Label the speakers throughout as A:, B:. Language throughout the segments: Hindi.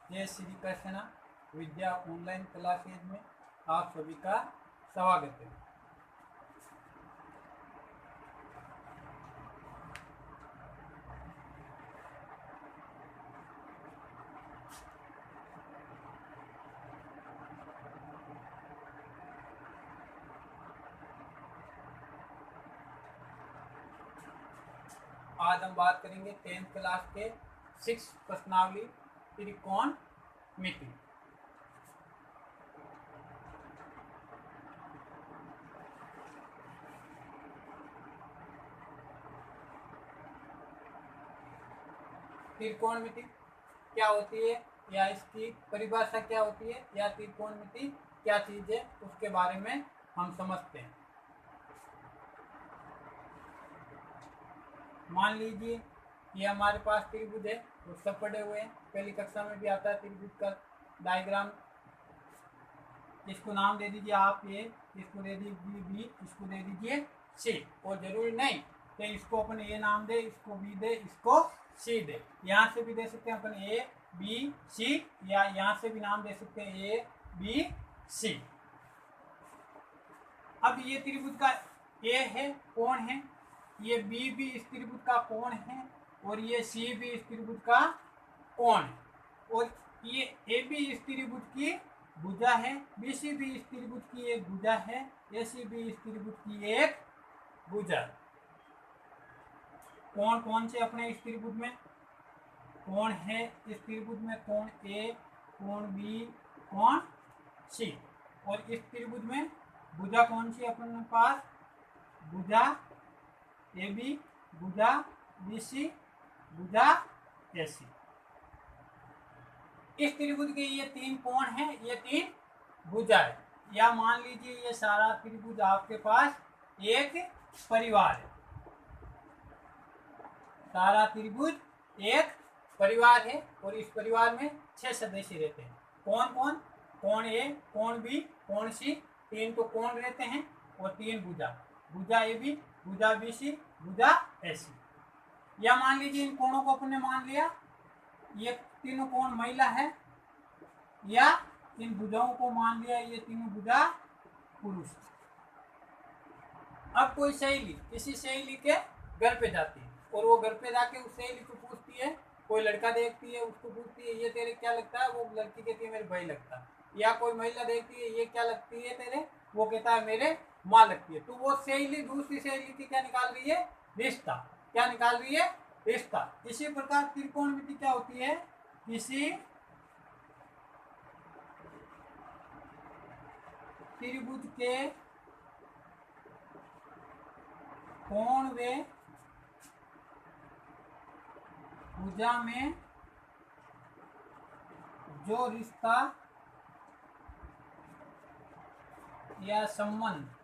A: जय श्री कृष्ण। विद्या ऑनलाइन क्लासेज में आप सभी का स्वागत है। आज हम बात करेंगे 10th क्लास के 6 प्रश्नावली त्रिकोणमिति। त्रिकोणमिति क्या होती है या इसकी परिभाषा क्या होती है या त्रिकोणमिति क्या चीज है, उसके बारे में हम समझते हैं। मान लीजिए ये हमारे पास त्रिभुज है, तो सब पड़े हुए हैं, पहली कक्षा में भी आता है त्रिभुज का डायग्राम। इसको नाम दे दीजिए आप ए, इसको दे दीजिए बी, इसको दे दीजिए सी। और जरूरी नहीं कि इसको अपन ए नाम दे, इसको बी दे, इसको सी दे। यहाँ से भी दे सकते हैं अपन ए बी सी, या यहाँ से भी नाम दे सकते हैं ए बी सी। अब ये त्रिभुज का ए है, कोण है, ये बी भी इस त्रिभुज का कोण है, और ये सी भी इस त्रिभुज का कोण है, और ये ए भी इस त्रिभुज की भुजा है, बी सी भी इस त्रिभुज की एक भुजा है, ए सी भी इस त्रिभुज की एक भुजा। कोण कौन से अपने इस त्रिभुज में? कोण है इस त्रिभुज में कोण ए, कोण बी, कोण सी। और इस त्रिभुज में भुजा कौन सी अपने पास? भुजा ए बी, भुजा बी सी, भुजा ए सी। इस त्रिभुज के ये 3 कोण हैं, ये 3 भुजा है। या मान लीजिए ये सारा त्रिभुज आपके पास एक परिवार है। सारा त्रिभुज एक परिवार है, और इस परिवार में 6 सदस्य रहते हैं। कौन कौन? कोण ए, कोण बी, कोण सी, 3 तो कोण रहते हैं, और 3 भुजा। भुजा ए बी, भुजा बी सी, भुजा ए सी। या मान लीजिए इन कोणों को अपने मान लिया ये तीनों कोण महिला है, या इन भुजाओं को मान लिया ये तीनों भुजा पुरुष। अब कोई सहेली किसी सहेली के घर पे जाती है, और वो घर पे जाके उस सहेली को पूछती है, कोई लड़का देखती है उसको पूछती है ये तेरे क्या लगता है, वो लड़की कहती है मेरे भाई लगता है। या कोई महिला देखती है ये क्या लगती है तेरे, वो कहता है मेरे माँ लगती है। तो वो सहेली दूसरी सहेली की क्या निकाल रही है? रिश्ता। क्या निकाल रही है? रिश्ता। इसी प्रकार त्रिकोणमिति क्या होती है? किसी त्रिभुज के कोण व भुजा में जो रिश्ता या संबंध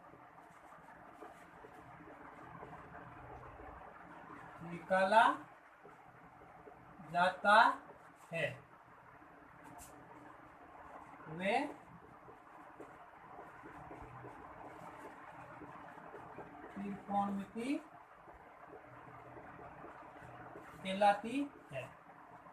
A: निकाला जाता है वे त्रिकोणमिति कहलाती है।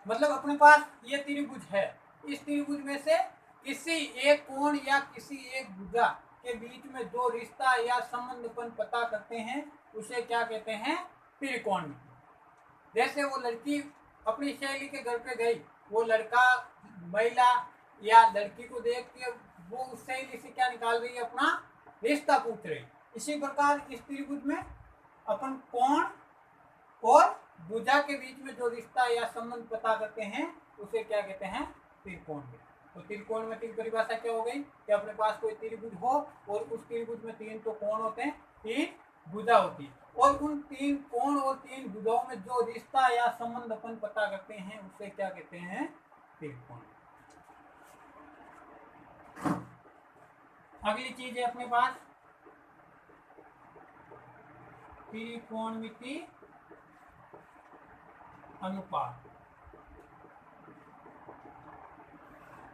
A: मतलब अपने पास ये त्रिभुज है, इस त्रिभुज में से किसी एक कोण या किसी एक भुजा के बीच में जो रिश्ता या संबंध अपन पता करते हैं उसे क्या कहते हैं? त्रिकोणमिति। जैसे वो लड़की अपनी सहेली के घर पे गई, वो लड़का महिला या लड़की को देख के वो उस सहेली से क्या निकाल रही है? अपना रिश्ता पूछ रही। इसी प्रकार इस त्रिभुज में अपन कोण और भुजा के बीच में जो रिश्ता या संबंध पता करते हैं उसे क्या कहते हैं? त्रिकोणमिति। तो त्रिकोणमिति की परिभाषा क्या हो गई कि अपने पास कोई त्रिभुज हो और उस त्रिभुज में 3 तो कोण होते हैं, 3 भुजा होती है, और उन 3 कोण और 3 भुजाओं में जो रिश्ता या संबंध अपन पता करते हैं उसे क्या कहते हैं? त्रिकोणमिति। अगली चीज है अपने पास त्रिकोणमिति अनुपात।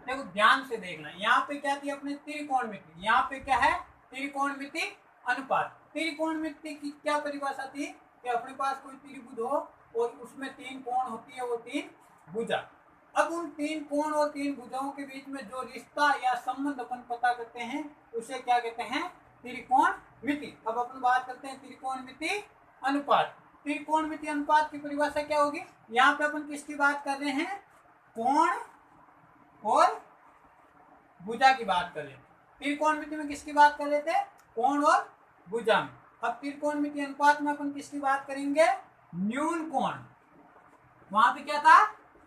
A: देखो ध्यान से देखना, यहाँ पे क्या थी अपने? त्रिकोणमिति। यहाँ पे क्या है? त्रिकोणमिति अनुपात। त्रिकोणमिति की क्या परिभाषा थी कि अपने पास कोई त्रिभुज हो और उसमें 3 कोण होती है, वो 3 भुजा। अब उन तीन कोण और तीन भुजाओं के बीच में जो रिश्ता या संबंध अपन पता करते हैं उसे क्या कहते हैं? त्रिकोणमिति। अब अपन बात करते हैं त्रिकोणमिति अनुपात। त्रिकोणमिति अनुपात की परिभाषा क्या होगी? यहाँ पे अपन किसकी बात कर रहे हैं? कोण और भुजा की बात कर रहे थे। त्रिकोणमिति में किसकी बात कर रहे थे? कोण और भुजा में। अब त्रिकोणमिति अनुपात में अपन किसकी बात करेंगे? न्यून कोण। वहां पे क्या था?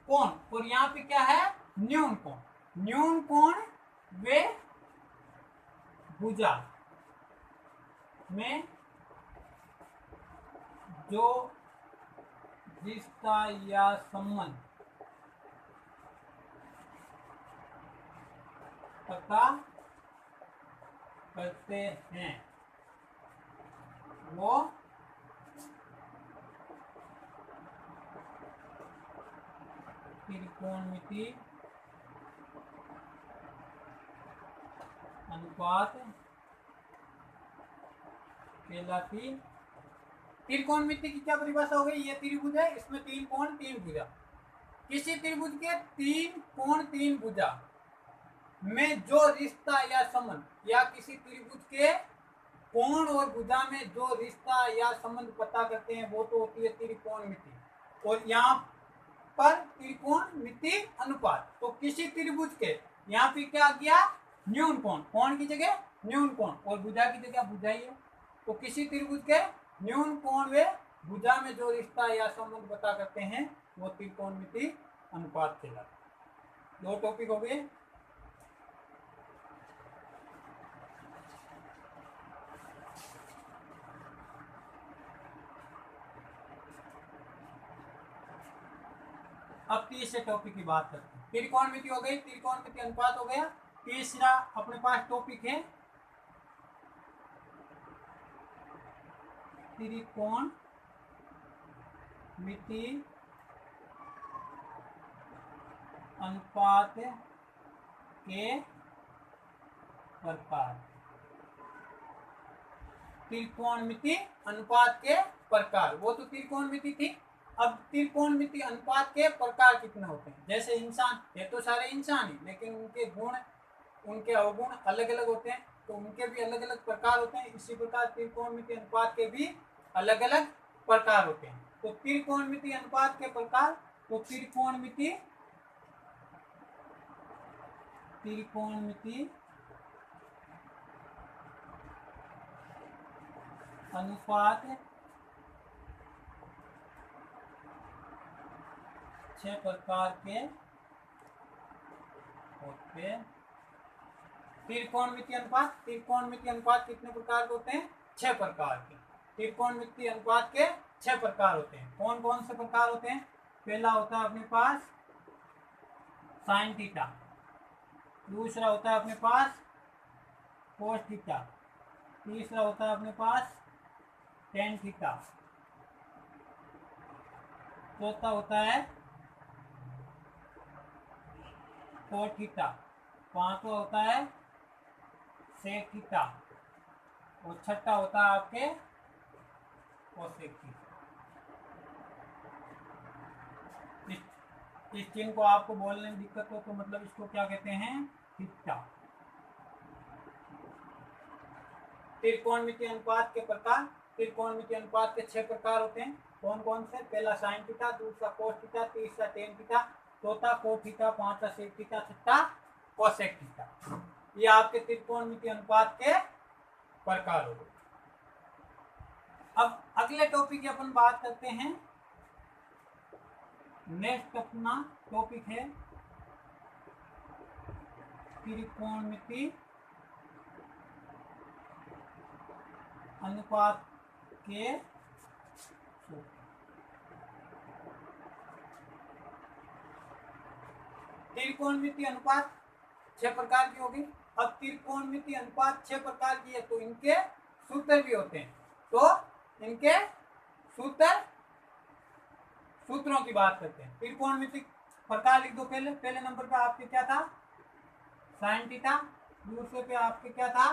A: कोण, और यहाँ पे क्या है? न्यून कोण। न्यून कोण वे भुजा में जो रिश्ता या संबंध पता करते हैं वो त्रिकोणमिति अनुपात कहलाती। त्रिकोणमिति की क्या परिभाषा हो गई? ये त्रिभुज है, इसमें तीन कोण तीन भुजा। किसी त्रिभुज के तीन कोण तीन भुजा में जो रिश्ता या संबंध, या किसी त्रिभुज के कोण और भुजा में जो रिश्ता या संबंध पता करते हैं वो तो होती है त्रिकोणमिति। और यहाँ पर त्रिकोणमिति अनुपात, तो किसी त्रिभुज के, यहाँ पे क्या किया? न्यून कोण, कोण की जगह न्यून कोण और भुजा की जगह भुजा ही है। तो किसी त्रिभुज के न्यून कोण व भुजा में जो रिश्ता या संबंध पता करते हैं वो त्रिकोणमिति अनुपात कहलाता है। दो टॉपिक हो गए। अब तीसरे टॉपिक की बात करते हैं। त्रिकोणमिति हो गई, त्रिकोणमिति अनुपात हो गया। तीसरा अपने पास टॉपिक है त्रिकोणमिति अनुपात के प्रकार। त्रिकोणमिति अनुपात के प्रकार, वो तो त्रिकोणमिति थी। अब त्रिकोणमिति अनुपात के प्रकार कितने होते हैं? जैसे इंसान है, तो सारे इंसान ही, लेकिन उनके गुण, उनके अवगुण अलग अलग होते हैं, तो उनके भी अलग अलग प्रकार होते हैं। इसी प्रकार त्रिकोणमिति अनुपात के भी अलग अलग प्रकार होते हैं। तो त्रिकोणमिति अनुपात के प्रकार, तो त्रिकोणमिति अनुपात 6 प्रकार के होते हैं। त्रिकोणमिति अनुपात कितने प्रकार के होते हैं? 6 प्रकार के। त्रिकोणमिति अनुपात के 6 प्रकार होते हैं। कौन कौन से प्रकार होते हैं? पहला होता है अपने पास साइन थीटा, दूसरा होता है अपने पास कोस थीटा, तीसरा होता है अपने पास टेन थीटा, चौथा होता है कोट थीटा, पांचवा होता है सेक थीटा, और छठा होता है आपके कोसेक थीटा। इस चिन्ह को आपको बोलने में दिक्कत हो तो मतलब इसको क्या कहते हैं? थीटा। त्रिकोणमिति अनुपात के प्रकार। त्रिकोणमिति अनुपात के 6 प्रकार होते हैं। कौन कौन से? पहला साइन थीटा, दूसरा कोस थीटा, तीसरा टेन थीटा, चौथा कोट थीटा, पांचवा सेक थीटा, छठा कोसेक थीटा। ये आपके त्रिकोणमिति अनुपात के प्रकार हो गए। अब अगले टॉपिक की अपन बात करते हैं। नेक्स्ट अपना टॉपिक है त्रिकोणमिति अनुपात के सूत्र। त्रिकोणमिति अनुपात 6 प्रकार की होगी। अब त्रिकोणमिति अनुपात 6 प्रकार की है तो इनके सूत्र भी होते हैं। तो इनके सूत्रों की बात करते हैं। त्रिकोणमिति प्रकार लिख दो। पहले नंबर पे आपके क्या था? साइन थीटा, दूसरे पे आपके क्या था?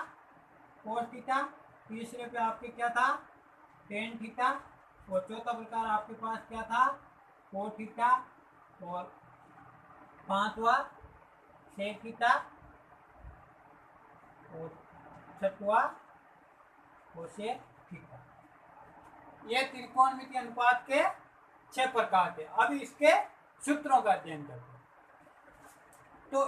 A: कोस थीटा, तीसरे पे आपके क्या था? टेन थीटा, और चौथा प्रकार आपके पास क्या था? कोस थीटा, और पांचवा सेक थीटा और छठवा कोसेक थीटा। ये त्रिकोणमितीय अनुपात के 6 प्रकार थे। अब इसके सूत्रों का अध्ययन करते हैं। तो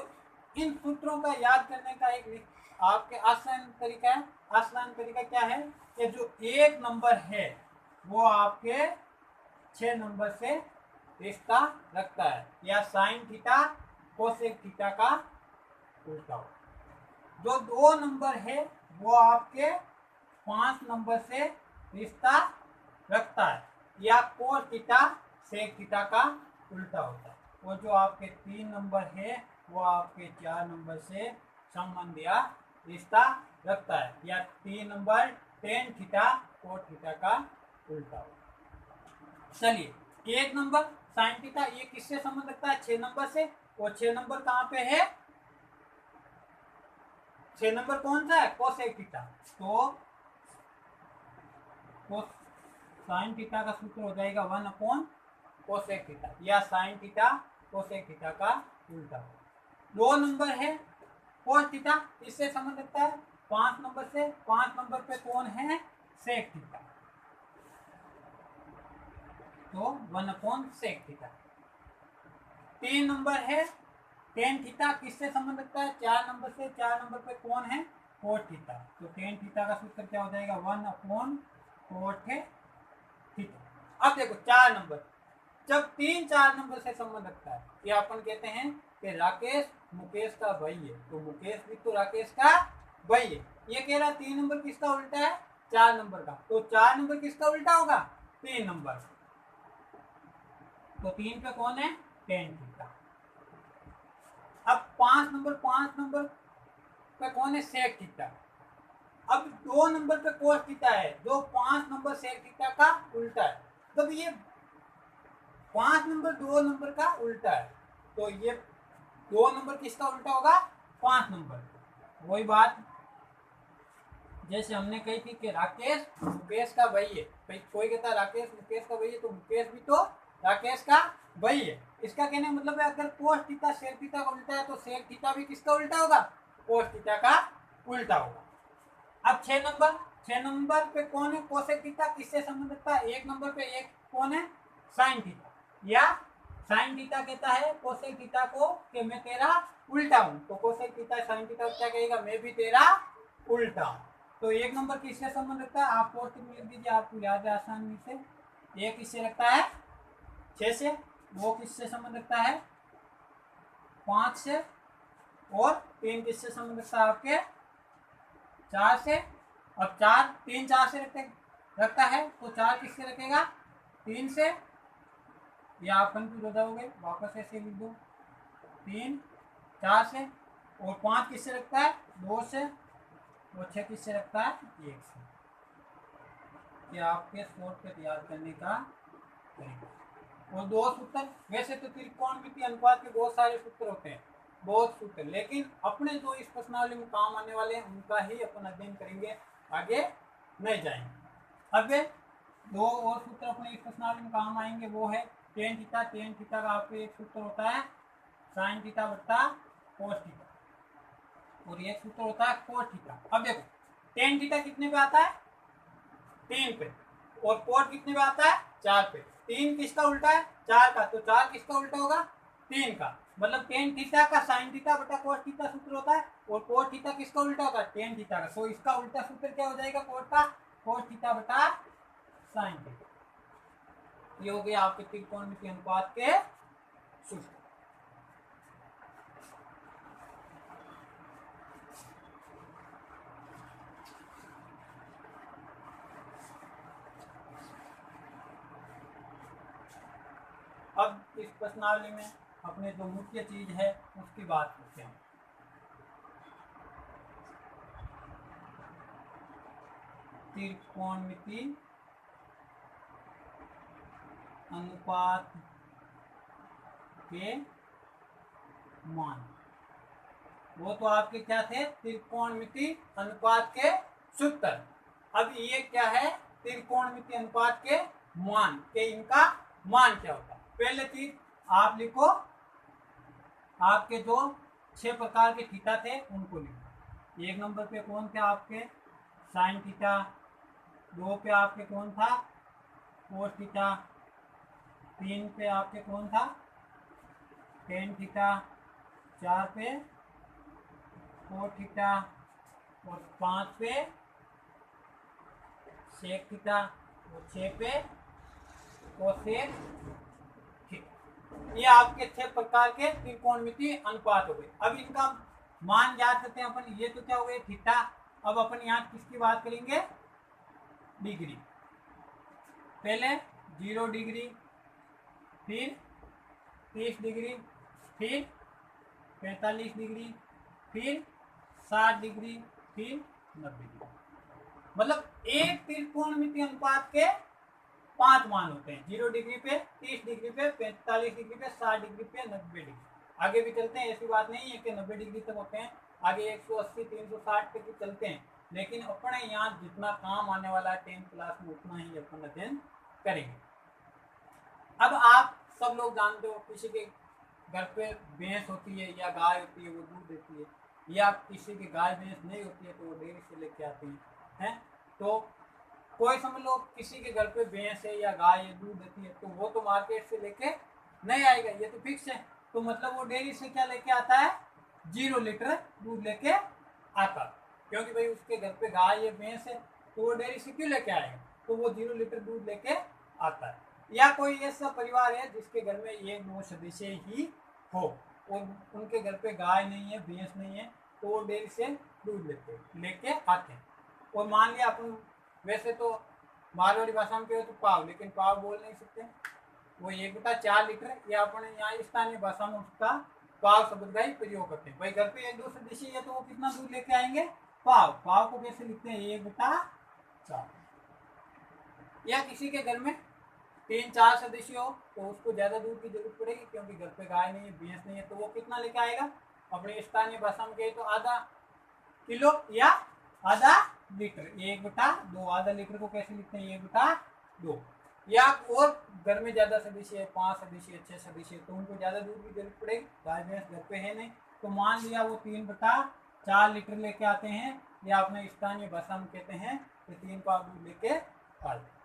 A: इन सूत्रों का याद करने का एक आपके आसान तरीका है। आसान तरीका क्या है कि जो एक नंबर है वो आपके 6 नंबर से रिश्ता रखता है, या साइन थीटा कोसेक थीटा का उल्टा हो। जो 2 नंबर है वो आपके 5 नंबर से रिश्ता रखता है, या कोस थीटा सेक थीटा का उल्टा होता है। और जो आपके 3 नंबर है वो आपके 4 नंबर से संबंध या रिश्ता रखता है, या 3 number tan theta cos theta का उल्टा होता है। चलिए 1 नंबर साइन थीटा ये किससे संबंध रखता है? 6 नंबर से। और 6 नंबर कहाँ पे है? 6 नंबर कौन सा है? Cosec theta. तो साइन थीटा का सूत्र हो जाएगा 1 कोसेक थीटा, या साइन थीटा कोसेक थीटा का उल्टा। 2 नंबर है कोस थीटा, इससे संबंध रखता है 5 नंबर से। 5 नंबर पे कौन है? Sec theta. तो 1 सेक थीटा। 3 नंबर है टेन थीटा, किससे संबंध रखता है? 4 नंबर से। 4 नंबर पे कौन है? Cot theta. तो टेन थीटा का सूत्र क्या हो जाएगा? 1 कोट थीटा। अब देखो 4 नंबर, जब 3 4 नंबर से संबंध रखता है, ये अपन कहते हैं कि राकेश मुकेश का भाई है, तो मुकेश भी तो राकेश का भाई है। ये कह रहा 3 नंबर किसका उल्टा है? 4 नंबर का। तो 4 नंबर किसका उल्टा होगा? 3 नंबर। तो 3 पे कौन है? Tan theta. अब 5 नंबर पे कौन है? Sec theta. अब 2 नंबर पे कोस थीटा है, जो 5 नंबर सेक थीटा का उल्टा है। तो ये 5 नंबर 2 नंबर का उल्टा है, तो ये 2 नंबर किसका उल्टा होगा? 5 नंबर। वही बात जैसे हमने कही थी कि राकेश मुकेश का भाई है। भाई कोई कहता है राकेश मुकेश का भाई है, तो मुकेश भी तो राकेश का भाई है। इसका कहने का मतलब है अगर कोस थीटा सेक थीटा का उल्टा है तो सेक थीटा भी किसका उल्टा होगा? कोस थीटा का उल्टा होगा। अब 6 नंबर पे कौन है? Cosec theta. किससे संबंध रखता है? 1 नंबर पे एक कौन है? Sine theta. या साइन थीटा कहता है कोसेक थीटा को कि मैं तेरा उल्टा हूं, तो कोसेक थीटा साइन थीटा क्या कहेगा? मैं भी तेरा उल्टा हूं। तो 1 नंबर किससे संबंध रखता है? आप पोस्ट में लिख दीजिए, आपको याद है आसानी से। 1 किससे रखता है? 6 से। वो किससे संबंध रखता है? 5 से। और 3 किससे संबंध रखता है? आपके 4 से। अब 3 4 से रखता है, तो 4 किससे रखेगा? 3 से। या आप कंफ्यूज हो जाओगे, वापस ऐसे लिख दो। 3 4 से। और 5 किससे रखता है? 2 से। और 6 किससे रखता है? 1 से। ये आपके शॉर्टकट याद करने का तरीका। और 2 सूत्र, वैसे तो त्रिकोणमितीय अनुपात के बहुत सारे सूत्र होते हैं, बहुत सूत्र, लेकिन अपने जो इस प्रश्नावली में काम आने वाले हैं उनका ही अपन अध्ययन करेंगे, आगे नहीं जाएंगे। अब 2 और सूत्र अपने इस प्रश्नावली में काम आएंगे, वो है टेन थीटा। टेन थीटा का आपको एक सूत्र होता है साइन थीटा बट्टा कोस थीटा, और एक सूत्र होता है कोस थीटा। अब देखो टेन थीटा कितने पे आता है? 3 पे। और कोस कितने पे आता है? 4 पे। 3 किसका उल्टा है? 4 का। तो 4 किसका उल्टा होगा? 3 का। मतलब टेन थीटा का साइन थीटा बटा कोस थीटा सूत्र होता है, और कोस थीटा किसका उल्टा होगा? टेन थीटा का। तो इसका उल्टा सूत्र क्या हो जाएगा? कोस का कोस थीटा बटा साइन थीटा। ये हो गया आपके त्रिकोणमितीय अनुपात के सूत्र। अब इस प्रश्नावली में अपने जो मुख्य चीज है उसकी बात करते हैं। त्रिकोणमितीय अनुपात के मान, वो तो आपके क्या थे? त्रिकोणमितीय अनुपात के सूत्र। अब ये क्या है? त्रिकोणमितीय अनुपात के मान के, इनका मान क्या होता है? पहले चीज आप लिखो आपके जो 6 प्रकार के थीटा थे उनको लिखो। 1 नंबर पे कौन थे आपके? Sine theta. 2 पे आपके कौन था? Cos theta. 3 पे आपके कौन था? Tan theta. 4 पे कोस थीटा और 5 पे सेक थीटा और 6 पे कोसेक थीटा। ये आपके 6 प्रकार के त्रिकोणमितीय अनुपात हो गए। अब इनका मान याद करते हैं अपन। ये तो क्या हो गए? थीटा। अब अपन यहाँ किसकी बात करेंगे? डिग्री। पहले 0 डिग्री, फिर 30 डिग्री, फिर 45 डिग्री, फिर 60 डिग्री, फिर 90 डिग्री। मतलब एक त्रिकोणमितीय अनुपात के 5 मान होते हैं। 0 डिग्री पे, 30 डिग्री पे, 45 डिग्री पे, 60 डिग्री पे, 90 डिग्री। आगे भी चलते हैं, ऐसी बात नहीं है कि 90 डिग्री तक होते हैं। आगे 180, 360 तक भी चलते हैं। लेकिन अपने यहाँ जितना काम आने वाला है 10th क्लास में उतना ही अपन अध्ययन करेंगे। अब आप सब लोग जानते हो किसी के घर पे भैंस होती है या गाय होती है, वो दूध देती है, या किसी की गाय भैंस नहीं होती है तो वो डेयरी से लेके आते हैं। तो कोई समझ लो किसी के घर पे भैंस है या गाय है, दूध देती है, तो वो तो मार्केट से लेके नहीं आएगा, ये तो फिक्स है। तो मतलब वो डेयरी से क्या लेके आता है? 0 लीटर दूध लेके आता, क्योंकि भाई उसके घर पे गाय या भैंस है, तो वो डेयरी से क्यों लेके आएगा? तो वो 0 लीटर दूध लेके आता है। या कोई ऐसा परिवार है जिसके घर में 1-2 सदस्य ही हो और उनके घर पे गाय नहीं है, भैंस नहीं है, तो वो डेयरी से दूध लेके आते हैं। और मान लिया अपन, वैसे तो मारवाड़ी भाषा में कहे तो पाव, लेकिन पाव बोल नहीं सकते, वो 1/4 लीटर, या अपने यहाँ स्थानीय भाषा में उसका पाव शब्द का ही प्रयोग करते हैं। भाई घर पे 1-2 सदस्य है तो वो कितना दूध लेके आएंगे? पाव। पाव को कैसे लिखते हैं? 1/4। या किसी के घर में 3-4 सदस्य हो तो उसको ज्यादा दूध की जरूरत पड़ेगी, क्योंकि घर पे गाय नहीं है, भैंस नहीं है, तो वो कितना लेके आएगा? अपने स्थानीय भाषा में कहे तो आधा किलो या आधा लीटर। 1/2। आधा लीटर को कैसे लिखते हैं? 1/2। या और घर में ज्यादा सदस्य है, 5 सदस्य, 6 सदस्य, तो उनको ज्यादा दूध की जरूरत पड़ेगी, गाय भैंस घर पे है नहीं, तो मान लिया वो 3/4 लीटर लेके आते हैं, या अपने स्थानीय भाषा में कहते हैं कि 3 पाव दूध लेके आते।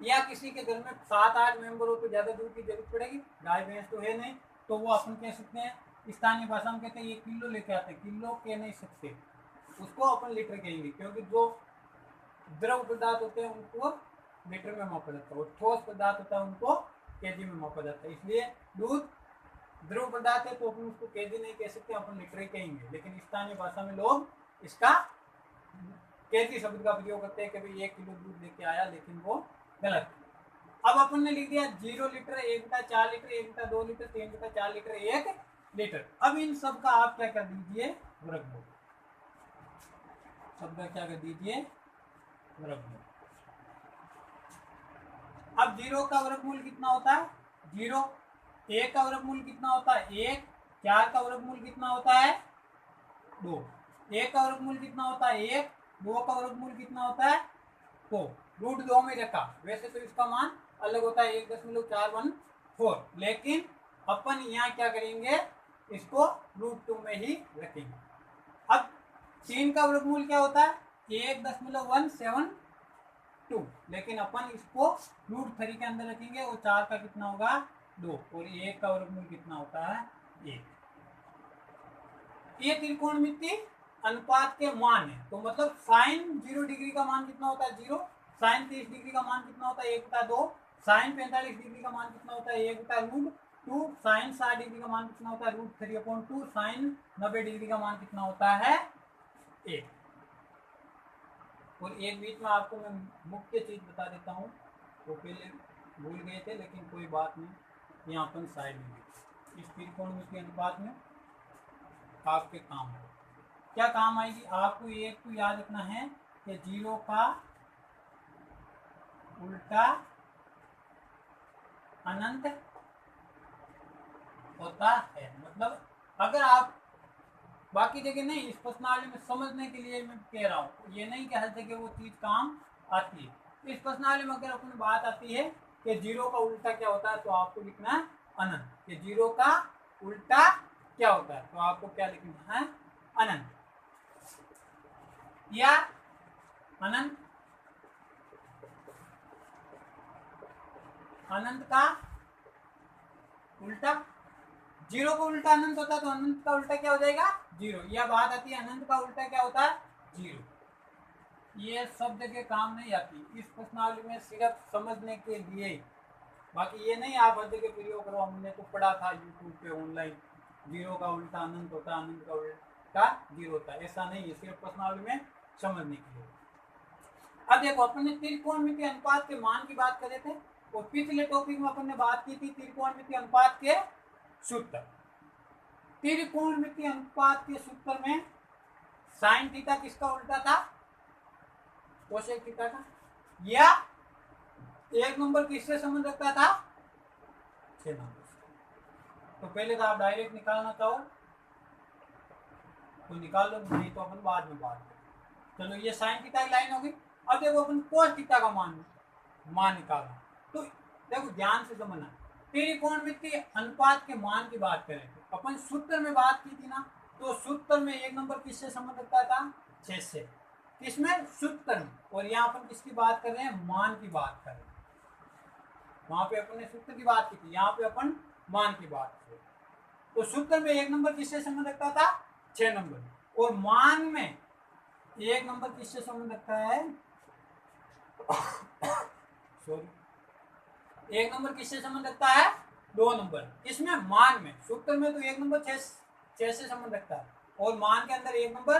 A: या किसी के घर में 7-8 मेंबर हो तो ज्यादा दूध की जरूरत पड़ेगी, गाय भैंस तो है नहीं, तो वो अपन कह सकते हैं, स्थानीय भाषा में कहते हैं ये किलो लेके आते हैं। किलो कह नहीं सकते, उसको अपन लीटर कहेंगे, क्योंकि जो द्रव पदार्थ होते हैं उनको लीटर में मापा जाता है और ठोस पदार्थ होता है उनको केजी में मापा जाता है। इसलिए दूध द्रव पदार्थ है तो अपन उसको केजी नहीं कह सकते, अपन लीटर ही कहेंगे। लेकिन स्थानीय भाषा में लोग इसका केजी शब्द का प्रयोग करते हैं कि भाई 1 किलो दूध लेके आया, लेकिन वो गलत। अब अपन ने लिख दिया 0 litre, 1/4 litre, 1/2 litre, 3/4 litre, 1 litre. अब इन सब का आप क्या कर दीजिए? वर्गमूल। सब का क्या कर दीजिए? वर्गमूल। अब 0 का वर्गमूल कितना होता है? 0। 1 का वर्गमूल कितना होता है? 1। 4 का वर्गमूल कितना होता है? 2। 1 का वर्गमूल कितना होता है? 1। 2 का वर्गमूल कितना होता है? 2। √2 में रखा। वैसे तो इसका मान अलग होता है 1.414, लेकिन अपन यहाँ क्या करेंगे? इसको √2 में ही रखेंगे। अब 3 का वर्गमूल क्या होता है? 1.172, लेकिन अपन इसको √3 के अंदर रखेंगे और 4 का कितना होगा? 2, और 1 का वर्गमूल कितना होता है? 1। ये त्रिकोणमितीय अनुपात के मान है। तो मतलब साइन 0 डिग्री का मान कितना होता है? 0। साइन 30 डिग्री का मान कितना होता है? 1/2। साइन 45 डिग्री का मान कितना होता है? 1/√2। साइन 60 डिग्री का मान कितना होता है? √3/2। साइन 90 डिग्री का मान कितना होता है? 1। और एक बीच में आपको मैं मुख्य चीज बता देता हूँ, तो पहले भूल गए थे, लेकिन कोई बात नहीं, यहाँ अपन साइड में इस त्रिकोणमितीय अनुपात में आपके काम है। क्या काम आएगी? आपको एक तो याद रखना है कि 0 का उल्टा अनंत होता है। मतलब अगर आप बाकी जगह नहीं, इस प्रश्नावली में समझने के लिए मैं कह रहा हूँ, ये नहीं कि हर जगह वो चीज काम आती है। इस प्रश्नावली में अगर अपनी बात आती है कि 0 का उल्टा क्या होता है, तो आपको लिखना है अनंत। कि 0 का उल्टा क्या होता है, तो आपको क्या लिखना है, अनंत या अनंत, अनंत का उल्टा। जीरो का उल्टा अनंत होता है तो अनंत का उल्टा क्या हो जाएगा, जीरो। यह बात आती है अनंत का उल्टा क्या होता है, जीरो। ये सब जगह काम नहीं आती, इस प्रश्नावली में सिर्फ समझने के लिए, बाकी ये नहीं आप हर जगह प्रयोग करो। हमने तो पढ़ा था यूट्यूब पे ऑनलाइन, जीरो का उल्टा अनंत होता है, अनंत का उल्टा जीरो होता है, ऐसा नहीं है, सिर्फ प्रश्नावली में समझने के लिए। अब देखो अपन ने त्रिकोणमितीय अनुपात के मान की बात कर रहे थे, और पिछले टॉपिक में अपन ने बात की थी त्रिकोणमितीय अनुपात के सूत्र। त्रिकोणमितीय अनुपात के सूत्र में साइन थीटा किसका उल्टा था, कोसेक थीटा का, या एक नंबर किससे संबंध रखता था, 6 नंबर से। तो पहले तो आप डायरेक्ट निकालना चाहो तो निकाल लो, नहीं तो अपन बाद में बात करें। चलो ये साइन थीटा की लाइन होगी। अब देखो अपन कोस थीटा का मान निकालना, तो देखो ध्यान से समझना, त्रिकोणमितीय अनुपात के मान की बात करें तो अपन सूत्र में बात की थी ना, तो सूत्र में एक नंबर किससे संबंध रखता था, 6 से, किसमें, सूत्र में। और यहाँ अपन किसकी बात कर रहे हैं, मान की बात कर रहे हैं। वहां पे अपन ने सूत्र की बात की थी, यहाँ पे अपन मान की बात कर रहे हैं। तो सूत्र में एक नंबर किससे संबंध रखता था, 6 नंबर, और मान में एक नंबर किससे संबंध रखता है, सॉरी, एक नंबर किससे संबंध रखता है, 2 नंबर, इसमें मान में। सूत्र में तो एक नंबर 6 से संबंध रखता है, और मान के अंदर एक नंबर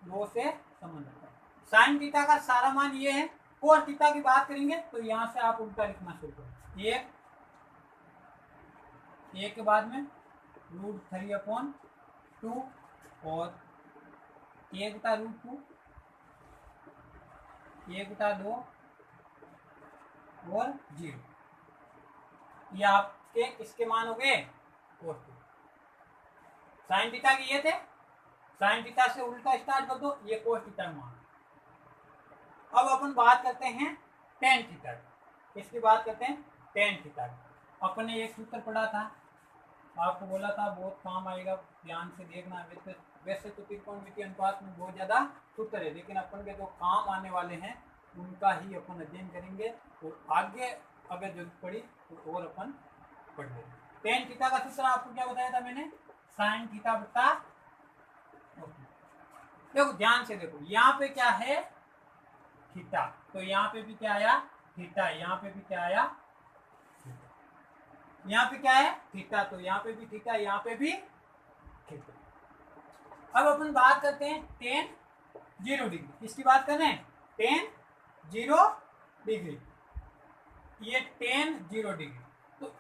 A: 2 से संबंध रखता है। साइन थीटा का सारा मान ये है। कोस थीटा की बात करेंगे तो यहाँ से आप उल्टा लिखना शुरू करो, एक के बाद में √3/2 और 1/√2, 1/2 और 0। ये आपके किसके मान हो गए, कोस थीटा। साइन थीटा के ये थे, साइन थीटा से उल्टा स्टार्ट कर दो, ये कोस थीटा मान। अब अपन बात करते हैं टेन थीटा की। इसकी बात करते हैं टेन थीटा की। अपन ने एक सूत्र पढ़ा था, आपको बोला था बहुत काम आएगा, ध्यान से देखना। वैसे तो त्रिकोणमितीय अनुपात में बहुत ज्यादा सूत्र है, लेकिन अपन के जो काम आने वाले हैं उनका ही अपन अध्ययन करेंगे, और आगे अगर जरूरत पड़ी तो और अपन पढ़ लेंगे। टेन थीटा का सूत्र आपको क्या बताया था मैंने, साइन थीटा बटा, देखो ध्यान से देखो, यहाँ पे क्या है, थीटा, तो यहाँ पे भी क्या आया, थीटा, यहाँ पे भी क्या आया, यहाँ पे क्या है, थीटा, तो यहाँ पे भी थीटा, यहाँ पे भी थीटा। अब अपन बात करते हैं tan 0 डिग्री। किसकी बात कर रहे हैं, tan 0 डिग्री। ये tan 0 डिग्री,